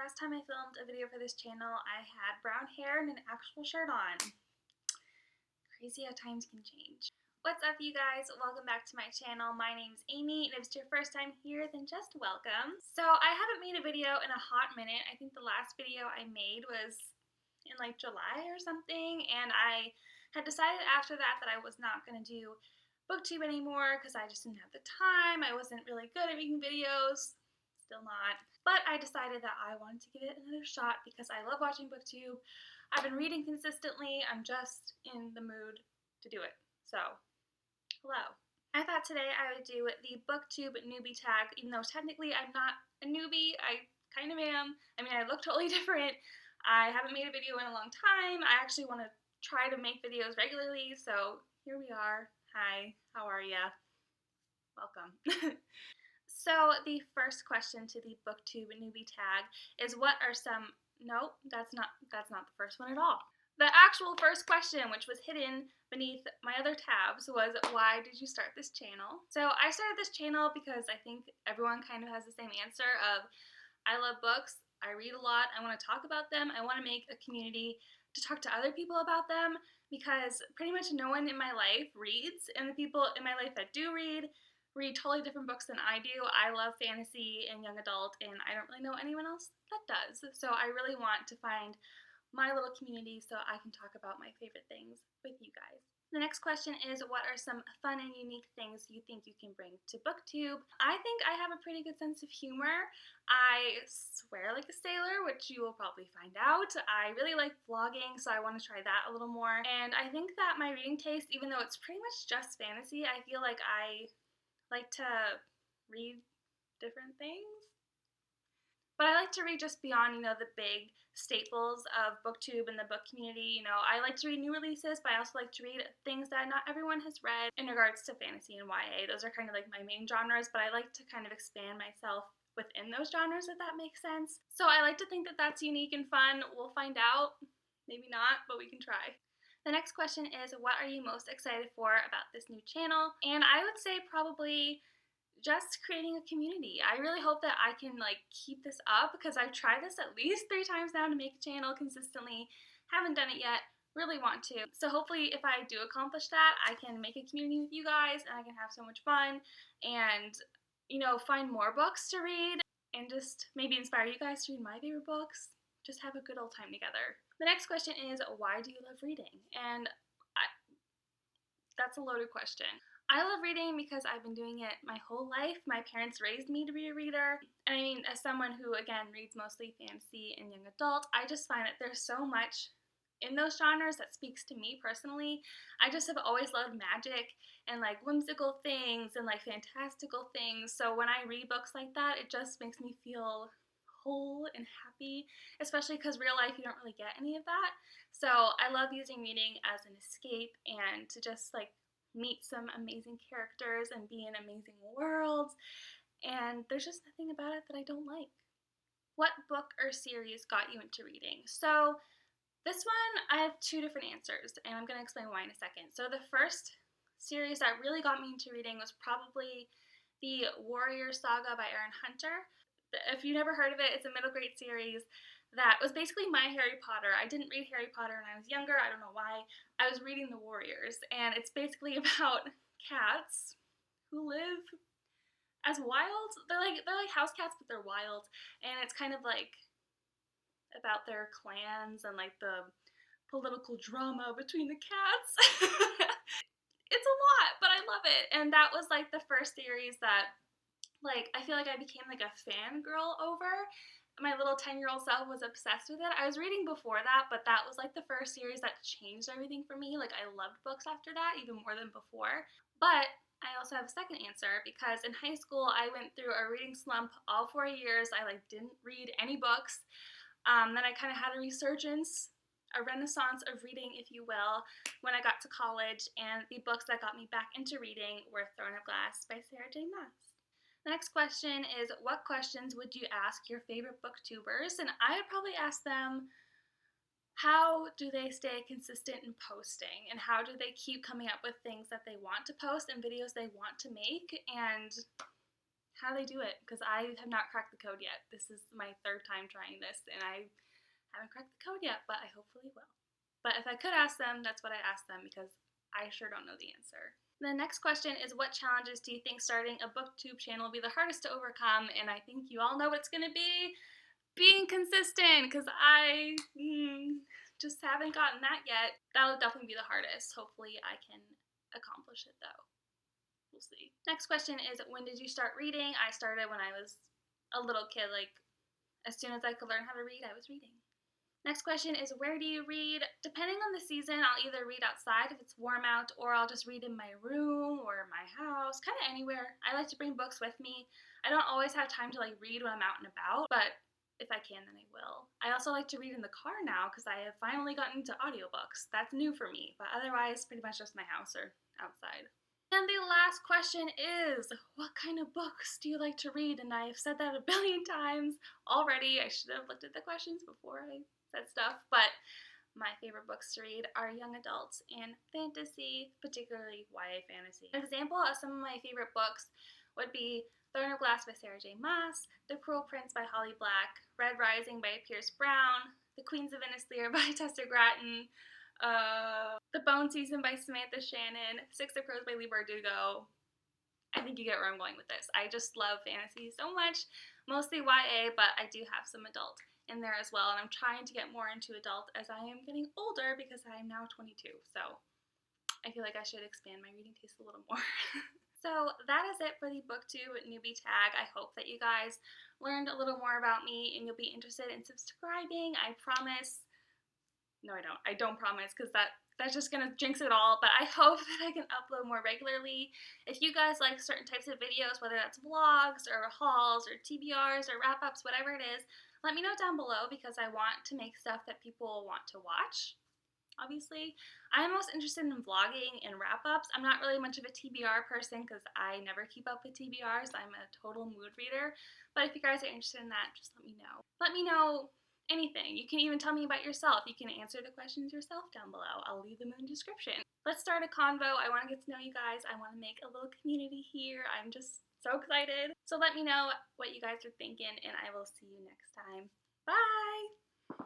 last time I filmed a video for this channel, I had brown hair and an actual shirt on. Crazy how times can change. What's up, you guys? Welcome back to my channel. My name's Amy, and if it's your first time here, then just welcome. So I haven't made a video in a hot minute. I think the last video I made was in like July or something, and I had decided after that that I was not going to do booktube anymore because I just didn't have the time. I wasn't really good at making videos. Still not. But I decided that I wanted to give it another shot because I love watching booktube. I've been reading consistently. I'm just in the mood to do it. So, hello. I thought today I would do the booktube newbie tag, even though technically I'm not a newbie. I kind of am. I mean, I look totally different. I haven't made a video in a long time. I actually want to try to make videos regularly, so here we are. Hi, how are ya? Welcome. So the first question to the booktube newbie tag is what are some, no, that's not the first one at all. The actual first question, which was hidden beneath my other tabs, was why did you start this channel? So I started this channel because I think everyone kind of has the same answer of I love books, I read a lot, I want to talk about them, I want to make a community to talk to other people about them because pretty much no one in my life reads, and the people in my life that do read totally different books than I do. I love fantasy and young adult, and I don't really know anyone else that does. So I really want to find my little community so I can talk about my favorite things with you guys. The next question is, what are some fun and unique things you think you can bring to booktube? I think I have a pretty good sense of humor. I swear like a sailor, which you will probably find out. I really like vlogging, so I want to try that a little more. And I think that my reading taste, even though it's pretty much just fantasy, I feel like I like to read different things. But I like to read just beyond, the big staples of booktube and the book community. I like to read new releases, but I also like to read things that not everyone has read in regards to fantasy and YA. Those are kind of like my main genres, but I like to kind of expand myself within those genres, if that makes sense. So I like to think that that's unique and fun. We'll find out. Maybe not, but we can try. The next question is, what are you most excited for about this new channel? And I would say probably just creating a community. I really hope that I can keep this up because I've tried this at least 3 times now to make a channel consistently. Haven't done it yet. Really want to. So hopefully if I do accomplish that, I can make a community with you guys and I can have so much fun and, find more books to read and just maybe inspire you guys to read my favorite books. Just have a good old time together. The next question is, why do you love reading? And that's a loaded question. I love reading because I've been doing it my whole life. My parents raised me to be a reader. And I mean, as someone who, again, reads mostly fantasy and young adult, I just find that there's so much in those genres that speaks to me personally. I just have always loved magic and whimsical things and fantastical things. So when I read books like that, it just makes me feel whole and happy, especially because real life you don't really get any of that. So I love using reading as an escape and to just meet some amazing characters and be in amazing worlds, and there's just nothing about it that I don't like. What book or series got you into reading? So this one I have 2 different answers, and I'm going to explain why in a second. So the first series that really got me into reading was probably the Warrior Saga by Erin Hunter. If you've never heard of it, it's a middle grade series that was basically my Harry Potter. I didn't read Harry Potter when I was younger. I don't know why. I was reading The Warriors, and it's basically about cats who live as wild. They're like house cats, but they're wild, and it's kind of about their clans and the political drama between the cats. It's a lot, but I love it, and that was the first series that I feel like I became a fangirl over. My little 10-year-old self was obsessed with it. I was reading before that, but that was the first series that changed everything for me. I loved books after that, even more than before. But I also have a second answer because in high school I went through a reading slump all 4 years. I didn't read any books. Then I kind of had a resurgence, a renaissance of reading, if you will, when I got to college, and the books that got me back into reading were Throne of Glass by Sarah J. Maas. The next question is, what questions would you ask your favorite booktubers? And I would probably ask them, how do they stay consistent in posting? And how do they keep coming up with things that they want to post and videos they want to make? And How do they do it? Because I have not cracked the code yet. This is my 3rd time trying this, and I haven't cracked the code yet, but I hopefully will. But if I could ask them, that's what I'd ask them, because I sure don't know the answer. The next question is, what challenges do you think starting a booktube channel will be the hardest to overcome? And I think you all know what it's going to be. Being consistent, because I just haven't gotten that yet. That'll definitely be the hardest. Hopefully I can accomplish it though. We'll see. Next question is, when did you start reading? I started when I was a little kid. Like, as soon as I could learn how to read, I was reading. Next question is, where do you read? Depending on the season, I'll either read outside if it's warm out, or I'll just read in my room or my house, kind of anywhere. I like to bring books with me. I don't always have time to like read when I'm out and about, but if I can, then I will. I also like to read in the car now because I have finally gotten into audiobooks. That's new for me, but otherwise pretty much just my house or outside. And the last question is, what kind of books do you like to read? And I've said that a billion times already. I should have looked at the questions before I said stuff, but my favorite books to read are young adults and fantasy, particularly YA fantasy. An example of some of my favorite books would be Throne of Glass by Sarah J. Maas, The Cruel Prince by Holly Black, Red Rising by Pierce Brown, The Queens of Innisleer by Tessa Gratton, The Bone Season by Samantha Shannon, Six of Crows by Leigh Bardugo. I think you get where I'm going with this. I just love fantasy so much, mostly YA, but I do have some adult in there as well, and I'm trying to get more into adult as I am getting older because I'm now 22, so I feel like I should expand my reading taste a little more. So that is it for the booktube newbie tag. I hope that you guys learned a little more about me and you'll be interested in subscribing. I promise. No, I don't. I don't promise, because that's just gonna jinx it all, but I hope that I can upload more regularly. If you guys like certain types of videos, whether that's vlogs or hauls or TBRs or wrap-ups, whatever it is, let me know down below, because I want to make stuff that people want to watch. Obviously, I'm most interested in vlogging and wrap-ups. I'm not really much of a TBR person because I never keep up with TBRs. I'm a total mood reader. But if you guys are interested in that, just let me know. Let me know anything. You can even tell me about yourself. You can answer the questions yourself down below. I'll leave them in the description. Let's start a convo. I want to get to know you guys. I want to make a little community here. I'm just so excited. So let me know what you guys are thinking, and I will see you next time. Bye!